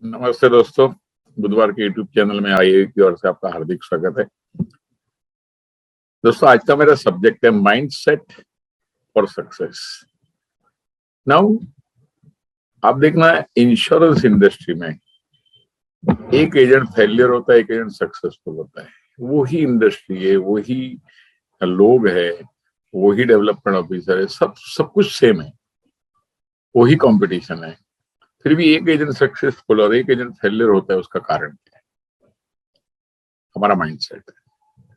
नमस्ते दोस्तों, बुधवार के यूट्यूब चैनल में आईए की ओर से आपका हार्दिक स्वागत है। दोस्तों, आज का मेरा सब्जेक्ट है माइंडसेट फॉर सक्सेस। नाउ आप देखना, इंश्योरेंस इंडस्ट्री में एक एजेंट फेलियर होता है, एक एजेंट सक्सेसफुल होता है। वही इंडस्ट्री है, वही लोग है, वही डेवलपमेंट ऑफिसर है, सब कुछ सेम है, वही कंपटीशन है। फिर भी एक एजेंट सक्सेसफुल और एक एजेंट फेलियर होता है। उसका कारण क्या है? हमारा माइंडसेट है।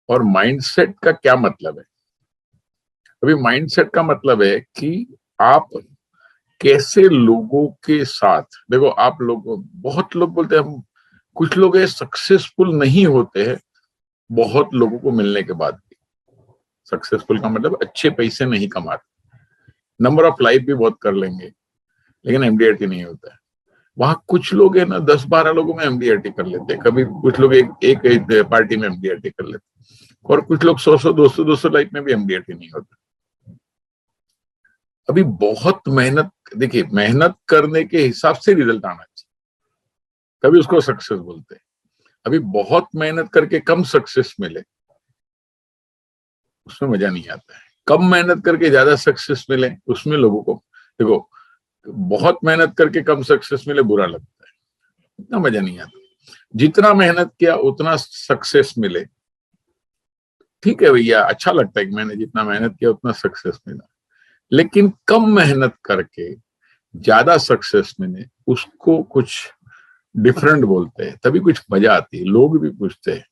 और माइंडसेट का क्या मतलब है? अभी माइंडसेट का मतलब है कि आप कैसे लोगों के साथ, देखो आप लोग, बहुत लोग बोलते हैं, हम कुछ लोग सक्सेसफुल नहीं होते हैं बहुत लोगों को मिलने के बाद भी। सक्सेसफुल का मतलब अच्छे पैसे नहीं कमाते, नंबर ऑफ लाइफ भी बहुत कर लेंगे, लेकिन एमडीआरटी नहीं होता है। वहां कुछ लोग है ना 10-12 लोगों में एमडीआरटी कर लेते हैं, कभी कुछ लोग एक पार्टी में एमडीआरटी कर लेते हैं, और कुछ लोग 100-100, 200-200 लाइफ में भी एमडीआरटी नहीं होता। अभी बहुत मेहनत, देखिए मेहनत करने के हिसाब से रिजल्ट आना चाहिए, तभी उसको सक्सेस बोलते हैं। अभी बहुत मेहनत करके कम सक्सेस मिले, उसमें मजा नहीं आता है। कम मेहनत करके ज्यादा सक्सेस मिले, उसमें लोगों को, देखो, बहुत मेहनत करके कम सक्सेस मिले बुरा लगता है, इतना मजा नहीं आता। जितना मेहनत किया उतना सक्सेस मिले, ठीक है भैया, अच्छा लगता है कि मैंने जितना मेहनत किया उतना सक्सेस मिला। लेकिन कम मेहनत करके ज्यादा सक्सेस मिले, उसको कुछ डिफरेंट बोलते हैं, तभी कुछ मजा आती है। लोग भी पूछते हैं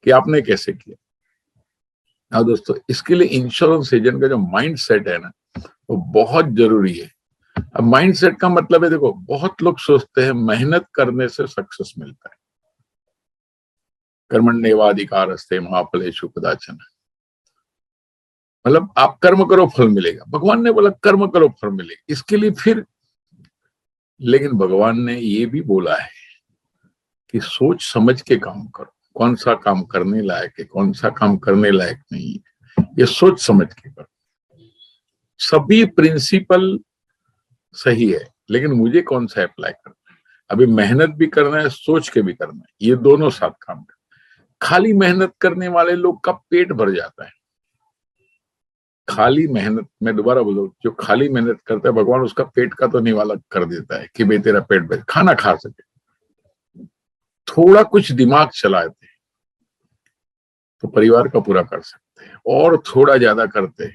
कि आपने कैसे किया। हाँ दोस्तों, इसके लिए इंश्योरेंस एजेंट का जो माइंड सेट है ना, वो बहुत जरूरी है। अब माइंड सेट का मतलब है, देखो बहुत लोग सोचते हैं मेहनत करने से सक्सेस मिलता है। कर्मण्येवाधिकारस्ते मा फलेषु कदाचन, मतलब आप कर्म करो फल मिलेगा। भगवान ने बोला कर्म करो फल मिलेगा, इसके लिए फिर, लेकिन भगवान ने ये भी बोला है कि सोच समझ के काम करो, कौन सा काम करने लायक है, कौन सा काम करने लायक नहीं है, ये सोच समझ के करो। सभी प्रिंसिपल सही है, लेकिन मुझे कौन सा अप्लाई करना है। अभी मेहनत भी करना है, सोच के भी करना है, ये दोनों साथ काम करना। खाली मेहनत करने वाले लोग का पेट भर जाता है। खाली मेहनत, मैं दोबारा बोलूं, जो खाली मेहनत करता है भगवान उसका पेट का तो निवाला कर देता है कि भाई तेरा पेट भर, खाना खा सके। थोड़ा कुछ दिमाग चलाते तो परिवार का पूरा कर सकते हैं, और थोड़ा ज्यादा करते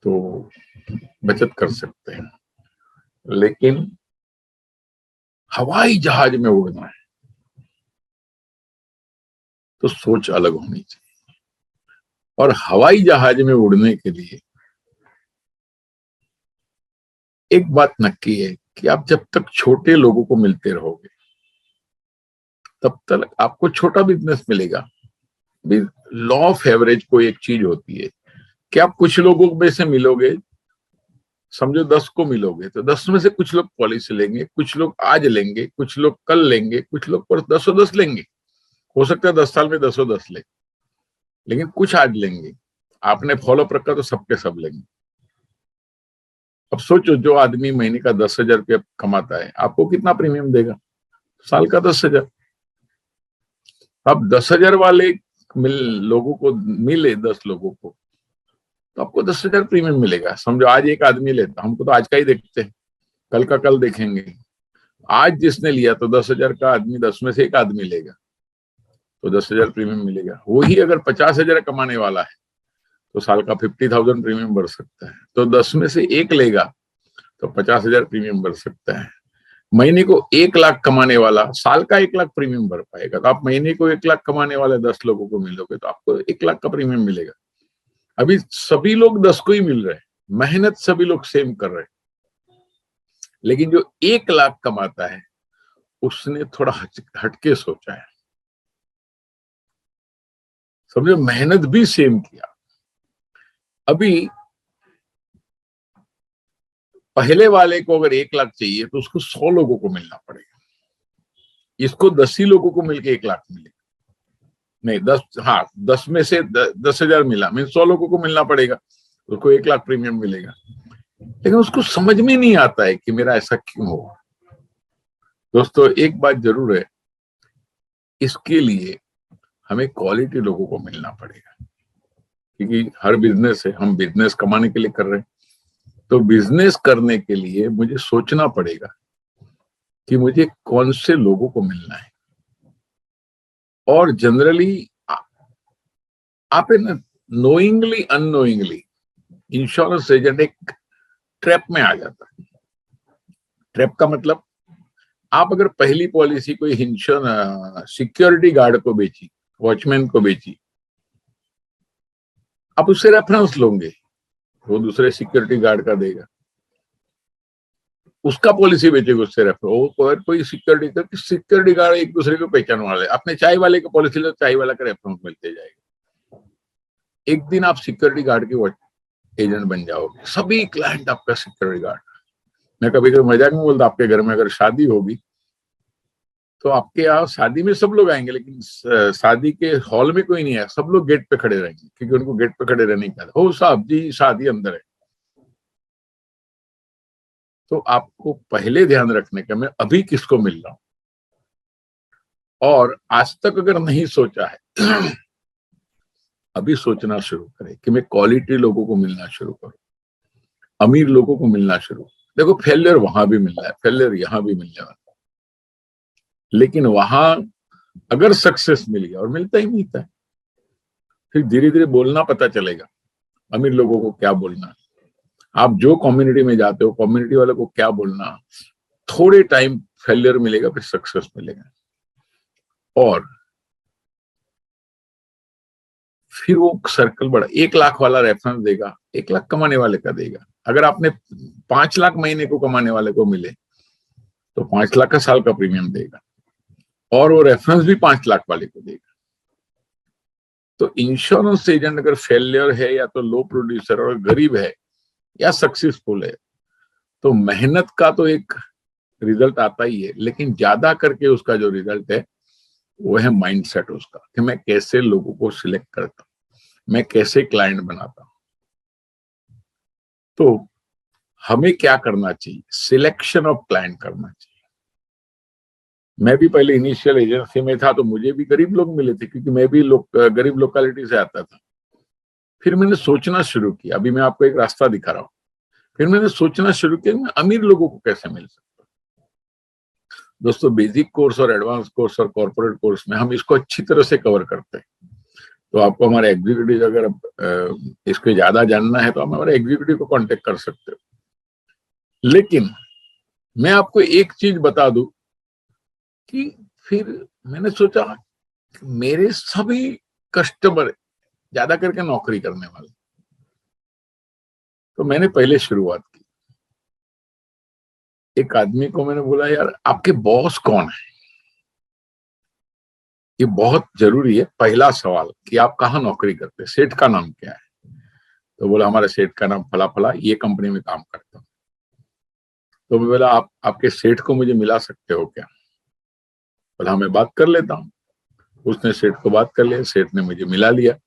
तो बचत कर सकते हैं। लेकिन हवाई जहाज में उड़ना है तो सोच अलग होनी चाहिए। और हवाई जहाज में उड़ने के लिए एक बात नक्की है कि आप जब तक छोटे लोगों को मिलते रहोगे, तब तक आपको छोटा बिजनेस मिलेगा। लॉ ऑफ एवरेज को एक चीज होती है कि आप कुछ लोगों में से मिलोगे, समझो 10 को मिलोगे, तो 10 में से कुछ लोग पॉलिसी लेंगे, कुछ लोग आज लेंगे, कुछ लोग कल लेंगे, कुछ लोग पर 10-10 लेंगे। हो सकता है 10 साल में 10-10 ले, लेकिन कुछ आज लेंगे। आपने फॉलो अप रखा तो सबके सब लेंगे। अब सोचो, जो आदमी महीने का 10,000 रुपया कमाता है, आपको कितना प्रीमियम देगा? साल का 10,000। अब 10,000 वाले लोगों को मिले, 10 लोगों को, तो आपको 10,000 प्रीमियम मिलेगा। समझो आज एक आदमी लेता, हमको तो आज का ही देखते हैं, कल का कल देखेंगे। आज जिसने लिया तो 10,000 का आदमी, 10 में से एक आदमी लेगा तो 10,000 प्रीमियम मिलेगा। वही अगर 50,000 कमाने वाला है तो साल का 50,000 प्रीमियम बढ़ सकता है। तो 10 में से एक लेगा तो 50,000 प्रीमियम बढ़ सकता है। महीने को 1 लाख कमाने वाला साल का 1 लाख प्रीमियम भर पाएगा। तो आप महीने को 1 लाख कमाने वाले 10 लोगों को मिलोगे तो आपको 1 लाख का प्रीमियम मिलेगा। अभी सभी लोग 10 को ही मिल रहे हैं, मेहनत सभी लोग सेम कर रहे हैं, लेकिन जो 1 लाख कमाता है उसने थोड़ा हटके सोचा है। समझो, मेहनत भी सेम किया। अभी पहले वाले को अगर 1 लाख चाहिए तो उसको 100 लोगों को मिलना पड़ेगा। इसको 10 ही लोगों को मिलकर 1 लाख मिलेगा, नहीं 10, हाँ 10 में से 10,000 मिला, मीन 100 लोगों को मिलना पड़ेगा, उसको 1 लाख प्रीमियम मिलेगा। लेकिन उसको समझ में नहीं आता है कि मेरा ऐसा क्यों हुआ। दोस्तों एक बात जरूर है, इसके लिए हमें क्वालिटी लोगों को मिलना पड़ेगा, क्योंकि हर बिजनेस है, हम बिजनेस कमाने के लिए कर रहे हैं, तो बिजनेस करने के लिए मुझे सोचना पड़ेगा कि मुझे कौन से लोगों को मिलना है। और जनरली आप नोइंगली अननोइंगली इंश्योरेंस एजेंट एक ट्रैप में आ जाता है। ट्रैप का मतलब, आप अगर पहली पॉलिसी कोई सिक्योरिटी गार्ड को बेची, वॉचमैन को बेची, आप उससे रेफरेंस लोगे, वो दूसरे सिक्योरिटी गार्ड का देगा, उसका पॉलिसी बेचेगा उससे रेफरेंस। वो कोई सिक्योरिटी गार्ड एक दूसरे को पहचान वाले, अपने चाय वाले की पॉलिसी लो, चाय वाला का रेफरेंस मिलते जाएगा। एक दिन आप सिक्योरिटी गार्ड के एजेंट बन जाओगे, सभी क्लाइंट आपका सिक्योरिटी गार्ड। मैं कभी कभी मजाक में बोलता, आपके घर में अगर शादी होगी तो आपके यहाँ शादी में सब लोग आएंगे, लेकिन शादी के हॉल में कोई नहीं है, सब लोग गेट पे खड़े रहेंगे, क्योंकि उनको गेट पे खड़े रहने का, हो साहब जी शादी अंदर है। तो आपको पहले ध्यान रखने का, मैं अभी किसको मिल रहा हूं, और आज तक अगर नहीं सोचा है अभी सोचना शुरू करें कि मैं क्वालिटी लोगों को मिलना शुरू करूं, अमीर लोगों को मिलना शुरू। देखो फेलियर वहां भी मिल रहा है, फेलियर यहां भी मिलने वाला, लेकिन वहां अगर सक्सेस मिल गया, और मिलता ही मिलता है, फिर धीरे धीरे बोलना पता चलेगा अमीर लोगों को क्या बोलना, आप जो कम्युनिटी में जाते हो कम्युनिटी वालों को क्या बोलना। थोड़े टाइम फेलियर मिलेगा, फिर सक्सेस मिलेगा, और फिर वो सर्कल बड़ा। 1 लाख वाला रेफरेंस देगा, 1 लाख कमाने वाले का देगा। अगर आपने 5 लाख महीने को कमाने वाले को मिले तो 5 लाख का साल का प्रीमियम देगा, और वो रेफरेंस भी 5 लाख वाले को देगा। तो इंश्योरेंस एजेंट अगर फेलियर है, या तो लो प्रोड्यूसर, और गरीब है या सक्सेसफुल है, तो मेहनत का तो एक रिजल्ट आता ही है, लेकिन ज्यादा करके उसका जो रिजल्ट है वो है माइंडसेट उसका, कि मैं कैसे लोगों को सिलेक्ट करता हूं, मैं कैसे क्लाइंट बनाता हूं। तो हमें क्या करना चाहिए, सिलेक्शन ऑफ क्लाइंट करना चाहिए। मैं भी पहले इनिशियल एजेंसी में था, तो मुझे भी गरीब लोग मिले थे, क्योंकि मैं भी गरीब लोकेलिटी से आता था। फिर मैंने सोचना शुरू किया, अभी मैं आपको एक रास्ता दिखा रहा हूँ। फिर मैंने सोचना शुरू किया मैं अमीर लोगों को कैसे मिल सकता हूँ। दोस्तों बेसिक कोर्स और एडवांस कोर्स और कॉर्पोरेट कोर्स में हम इसको अच्छी तरह से कवर करते हैं। तो आपको हमारे एग्जीक्यूटिव, अगर इसको ज्यादा जानना है तो आप हमारे एग्जीक्यूटिव को कांटेक्ट कर सकते हो। लेकिन मैं आपको एक चीज बता दूं कि फिर मैंने सोचा मेरे सभी कस्टमर ज्यादा करके नौकरी करने वाले, तो मैंने पहले शुरुआत की। एक आदमी को मैंने बोला, यार आपके बॉस कौन है, ये बहुत जरूरी है। पहला सवाल कि आप कहाँ नौकरी करते हैं, सेठ का नाम क्या है। तो बोला हमारे सेठ का नाम फला फला, ये कंपनी में काम करता हूँ। तो मैं बोला आप आपके सेठ को मुझे मिला सकते हो क्या। बोला मैं बात कर लेता हूँ। उसने सेठ को बात कर लिया, सेठ ने मुझे मिला लिया।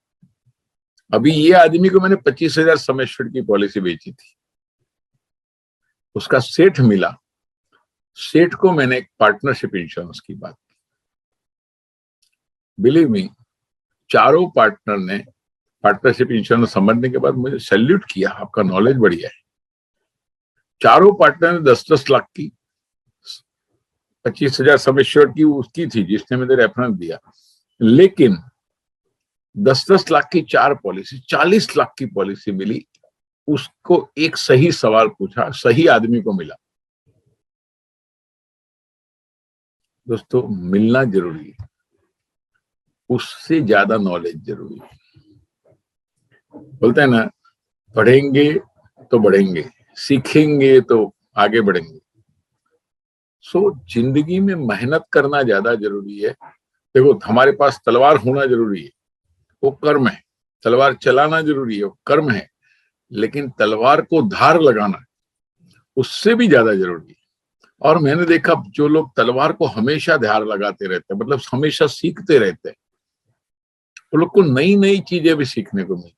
अभी ये आदमी को मैंने 25,000 सम एश्योर्ड की पॉलिसी बेची थी, उसका सेठ मिला। सेठ को मैंने एक पार्टनरशिप इंश्योरेंस की बात की। बिलीव मी, चारों पार्टनर ने पार्टनरशिप इंश्योरेंस समझने के बाद मुझे सैल्यूट किया, आपका नॉलेज बढ़िया है। चारों पार्टनर ने 10-10 लाख की, 25,000 सम एश्योर्ड की उसकी थी जिसने मुझे रेफरेंस दिया। लेकिन 10-10 लाख की 4 पॉलिसी, 40 लाख की पॉलिसी मिली। उसको एक सही सवाल पूछा, सही आदमी को मिला। दोस्तों मिलना जरूरी है, उससे ज्यादा नॉलेज जरूरी है। बोलते हैं ना, पढ़ेंगे तो बढ़ेंगे, सीखेंगे तो आगे बढ़ेंगे। सो जिंदगी में मेहनत करना ज्यादा जरूरी है। देखो हमारे पास तलवार होना जरूरी है, वो कर्म है। तलवार चलाना जरूरी है, वो कर्म है। लेकिन तलवार को धार लगाना उससे भी ज्यादा जरूरी है। और मैंने देखा जो लोग तलवार को हमेशा धार लगाते रहते हैं, मतलब हमेशा सीखते रहते हैं, वो लोग को नई नई चीजें भी सीखने को मिलती।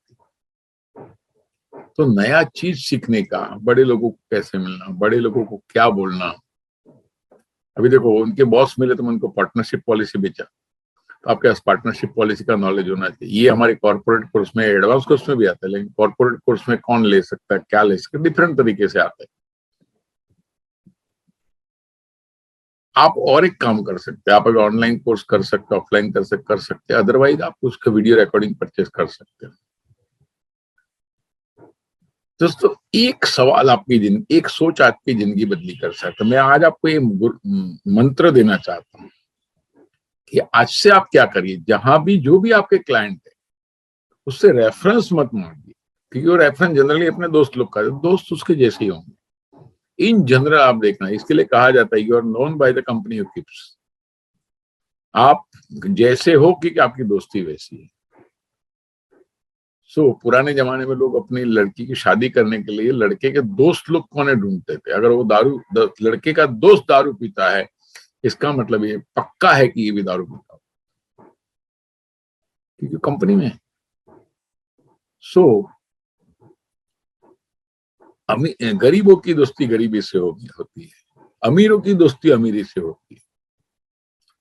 तो नया चीज सीखने का, बड़े लोगों को कैसे मिलना, बड़े लोगों को क्या बोलना, अभी देखो उनके बॉस मिले तो मैं उनको पार्टनरशिप पॉलिसी बेचा, तो आपके पास पार्टनरशिप पॉलिसी का नॉलेज होना चाहिए। ये हमारे कॉर्पोरेट कोर्स में, एडवांस कोर्स में भी आता है, लेकिन कॉर्पोरेट कोर्स में कौन ले सकता है, क्या ले सकता है, डिफरेंट तरीके से आता है। आप और एक काम कर सकते हैं, आप अगर ऑनलाइन कोर्स कर सकते, ऑफलाइन कर सकते हैं, अदरवाइज आप उसका वीडियो रिकॉर्डिंग परचेस कर सकते हैं। दोस्तों एक सवाल आपकी जिंदगी, एक सोच आपकी जिंदगी बदली कर सकता है। मैं आज आपको ये मंत्र देना चाहता हूँ कि आज से आप क्या करिए, जहां भी जो भी आपके क्लाइंट है उससे रेफरेंस मत मांगिए, क्योंकि वो रेफरेंस जनरली अपने दोस्त लोग का, दोस्त उसके जैसे ही होंगे इन जनरल। आप देखना, इसके लिए कहा जाता है you are known by the company you keeps. आप जैसे हो कि आपकी दोस्ती वैसी है। पुराने जमाने में लोग अपनी लड़की की शादी करने के लिए लड़के के दोस्त लोग कौन ढूंढते थे। अगर वो लड़के का दोस्त दारू पीता है, इसका मतलब ये पक्का है कि ये भी दारू पीता हो, क्योंकि कंपनी में। गरीबों की दोस्ती गरीबी से होती है, अमीरों की दोस्ती अमीरी से होती है।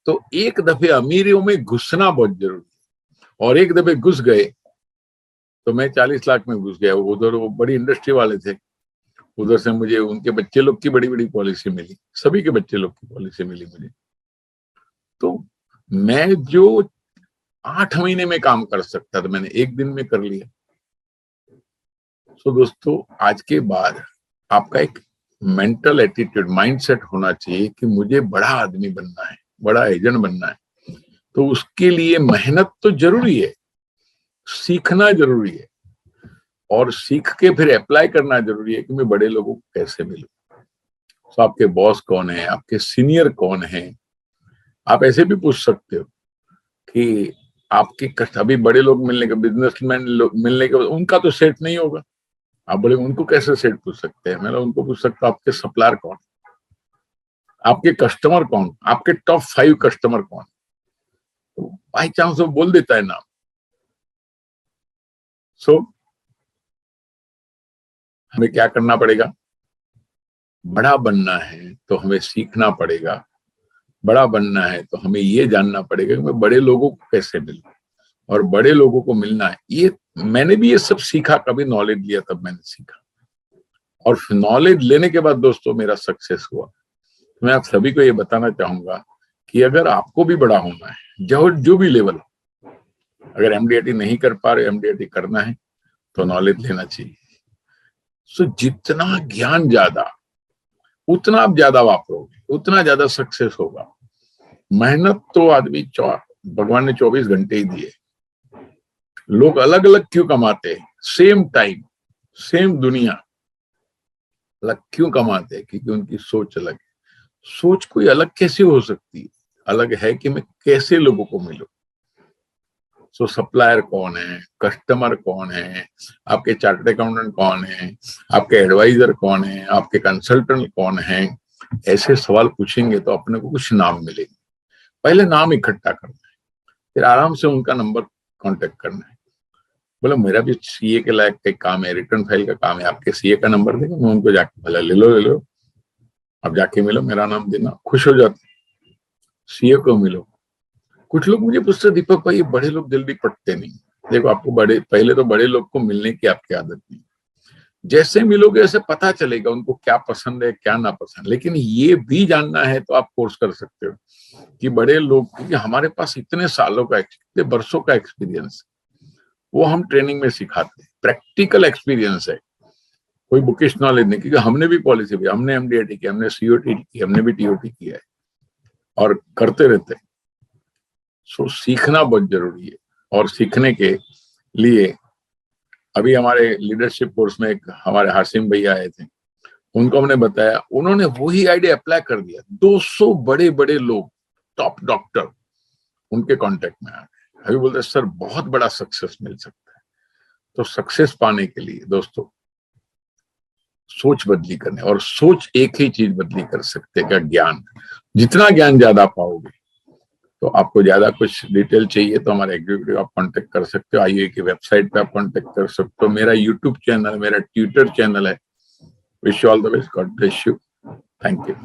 तो एक दफे अमीरों में घुसना बहुत जरूरी है, और एक दफे घुस गए तो मैं 40 लाख में घुस गया। उधर वो बड़ी इंडस्ट्री वाले थे, उधर से मुझे उनके बच्चे लोग की बड़ी बड़ी पॉलिसी मिली, सभी के बच्चे लोग की पॉलिसी मिली मुझे। तो मैं जो 8 महीने में काम कर सकता था मैंने 1 दिन में कर लिया। दोस्तों आज के बाद आपका एक मेंटल एटीट्यूड, माइंडसेट होना चाहिए कि मुझे बड़ा आदमी बनना है, बड़ा एजेंट बनना है। तो उसके लिए मेहनत तो जरूरी है, सीखना जरूरी है, और सीख के फिर अप्लाई करना जरूरी है कि मैं बड़े लोगों को कैसे मिलूं। तो आपके बॉस कौन है, आपके सीनियर कौन है, आप ऐसे भी पूछ सकते हो कि आपके अभी बड़े लोग मिलने के, बिजनेसमैन मिलने के, उनका तो सेट नहीं होगा। आप बोले उनको कैसे सेट पूछ सकते हैं, मैं उनको पूछ सकता हूँ आपके सप्लायर कौन, आपके कस्टमर कौन, आपके टॉप 5 कस्टमर कौन। तो बाई चांस वो बोल देता है नाम। हमें क्या करना पड़ेगा, बड़ा बनना है तो हमें सीखना पड़ेगा, बड़ा बनना है तो हमें ये जानना पड़ेगा कि मैं बड़े लोगों को कैसे मिलूं, और बड़े लोगों को मिलना है। ये मैंने भी ये सब सीखा, कभी नॉलेज लिया तब मैंने सीखा, और नॉलेज लेने के बाद दोस्तों मेरा सक्सेस हुआ। मैं आप सभी को ये बताना चाहूंगा कि अगर आपको भी बड़ा होना है, जो भी लेवल, अगर एमडीआईटी नहीं कर पा रहे, एमडीआईटी करना है तो नॉलेज लेना चाहिए। जितना ज्ञान ज्यादा, उतना आप ज्यादा वापरोगे, उतना ज्यादा सक्सेस होगा। मेहनत तो आदमी भगवान ने 24 घंटे ही दिए। लोग अलग अलग क्यों कमाते हैं, सेम टाइम सेम दुनिया, अलग क्यों कमाते हैं, क्योंकि उनकी सोच अलग है। सोच कोई अलग कैसे हो सकती है, अलग है कि मैं कैसे लोगों को मिलूं। सप्लायर कौन है, कस्टमर कौन है, आपके चार्टर्ड अकाउंटेंट कौन है, आपके एडवाइजर कौन है, आपके कंसल्टेंट कौन है, ऐसे सवाल पूछेंगे तो अपने को कुछ नाम मिलेंगे। पहले नाम इकट्ठा करना है, फिर आराम से उनका नंबर कांटेक्ट करना है। बोले मेरा भी सीए के लायक का काम है, रिटर्न फाइल का काम है, आपके सीए का नंबर देगा, मैं उनको जाके भला ले लो, अब जाके मिलो, मेरा नाम देना, खुश हो जाते। सीए को मिलो। कुछ लोग मुझे पूछते दीपक भाई बड़े लोग जल्दी पटते नहीं। देखो आपको पहले तो बड़े लोग को मिलने की आपकी आदत नहीं, जैसे मिलोगे ऐसे पता चलेगा उनको क्या पसंद है क्या ना पसंद। लेकिन ये भी जानना है तो आप कोर्स कर सकते हो कि बड़े लोग, क्योंकि हमारे पास इतने सालों का, इतने वर्षों का एक्सपीरियंस, वो हम ट्रेनिंग में सिखाते हैं, प्रैक्टिकल एक्सपीरियंस है, कोई बुकिश नॉलेज नहीं। क्योंकि हमने भी पॉलिसी भी, हमने एमडीआईटी की, हमने सीओटी की, हमने भी टीओटी किया है और करते रहते हैं। सीखना बहुत जरूरी है, और सीखने के लिए अभी हमारे लीडरशिप कोर्स में एक हमारे हासिम भैया आए थे, उनको हमने बताया, उन्होंने वही आइडिया अप्लाई कर दिया। 200 बड़े बड़े लोग, टॉप डॉक्टर उनके कांटेक्ट में आ गए। अभी बोलते सर बहुत बड़ा सक्सेस मिल सकता है। तो सक्सेस पाने के लिए दोस्तों सोच बदली करने, और सोच एक ही चीज बदली कर सकते हैं, ज्ञान। जितना ज्ञान ज्यादा पाओगे, तो आपको ज्यादा कुछ डिटेल चाहिए तो हमारे एग्जीक्यूटिव आप कांटेक्ट कर सकते हो, आईयूए की वेबसाइट पे आप कांटेक्ट कर सकते हो, मेरा यूट्यूब चैनल, मेरा ट्विटर चैनल है। Wish you all the best, God bless you, thank you.